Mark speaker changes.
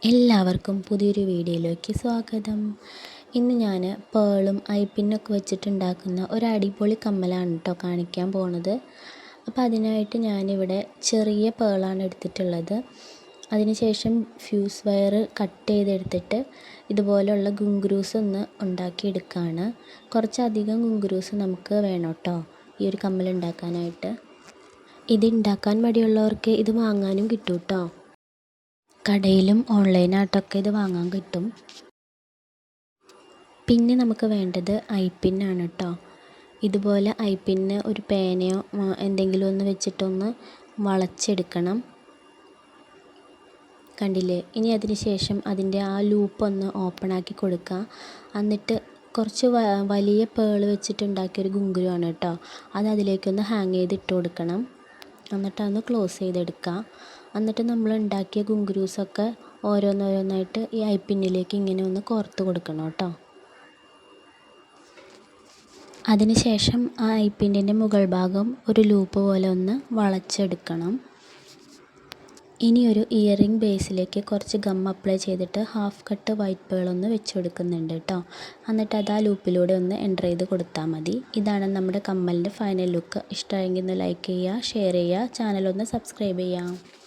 Speaker 1: എല്ലാവർക്കും പുതിയൊരു വീഡിയോയിലേക്ക് സ്വാഗതം. ഇന്ന് ഞാൻ പേളും ഐപ്പിന്നൊക്കെ വെച്ചിട്ടുണ്ടാക്കുന്ന ഒരു അടിപൊളി കമ്മലാണ് കേട്ടോ കാണിക്കാൻ പോണത്. അപ്പോൾ അതിനായിട്ട് ഞാനിവിടെ ചെറിയ പേളാണ് എടുത്തിട്ടുള്ളത്. അതിനുശേഷം ഫ്യൂസ് വയർ കട്ട് ചെയ്തെടുത്തിട്ട് ഇതുപോലുള്ള ഗുങ്കുരൂസ് ഒന്ന് ഉണ്ടാക്കിയെടുക്കുകയാണ്. കുറച്ചധികം ഗുങ്കുരൂസ് നമുക്ക് വേണം കേട്ടോ ഈ ഒരു കമ്മൽ ഉണ്ടാക്കാനായിട്ട്. ഇത് ഉണ്ടാക്കാൻ മടിയുള്ളവർക്ക് ഇത് വാങ്ങാനും കിട്ടും കേട്ടോ. കടയിലും ഓൺലൈനായിട്ടൊക്കെ ഇത് വാങ്ങാൻ കിട്ടും. പിന്നെ നമുക്ക് വേണ്ടത് ഐപ്പിന്നാണ് കേട്ടോ. ഇതുപോലെ ഐപ്പിന്ന് ഒരു പേനയോ എന്തെങ്കിലും ഒന്ന് വെച്ചിട്ടൊന്ന് വളച്ചെടുക്കണം. കണ്ടില്ലേ? ഇനി അതിന് ശേഷം അതിൻ്റെ ആ ലൂപ്പൊന്ന് ഓപ്പണാക്കി കൊടുക്കുക. എന്നിട്ട് കുറച്ച് വലിയ പേള് വെച്ചിട്ടുണ്ടാക്കിയൊരു ഗുങ്കുരുവാണ് കേട്ടോ. അത് അതിലേക്കൊന്ന് ഹാങ് ചെയ്ത് ഇട്ട് കൊടുക്കണം. എന്നിട്ട് അതൊന്ന് ക്ലോസ് ചെയ്തെടുക്കുക. എന്നിട്ട് നമ്മൾ ഉണ്ടാക്കിയ ഗുങ്കുരൂസൊക്കെ ഓരോന്നോരോന്നായിട്ട് ഈ ഐപ്പിന്നിലേക്ക് ഇങ്ങനെ ഒന്ന് കോർത്ത് കൊടുക്കണം കേട്ടോ. അതിനുശേഷം ആ ഐപ്പിന്നിൻ്റെ മുകൾ ഭാഗം ഒരു ലൂപ്പ് പോലെ ഒന്ന് വളച്ചെടുക്കണം. ഇനി ഒരു ഇയറിംഗ് ബേസിലേക്ക് കുറച്ച് ഗം അപ്ലൈ ചെയ്തിട്ട് ഹാഫ് കട്ട് വൈറ്റ് പേൾ ഒന്ന് വെച്ച് കൊടുക്കുന്നുണ്ട് കേട്ടോ. എന്നിട്ട് അത് ആ ലൂപ്പിലൂടെ ഒന്ന് എൻ്റർ ചെയ്ത് കൊടുത്താൽ മതി. ഇതാണ് നമ്മുടെ കമ്മലിൻ്റെ ഫൈനൽ ലുക്ക്. ഇഷ്ടമായെങ്കിൽ ഒന്ന് ലൈക്ക് ചെയ്യുക, ഷെയർ ചെയ്യുക, ചാനലൊന്ന് സബ്സ്ക്രൈബ് ചെയ്യുക.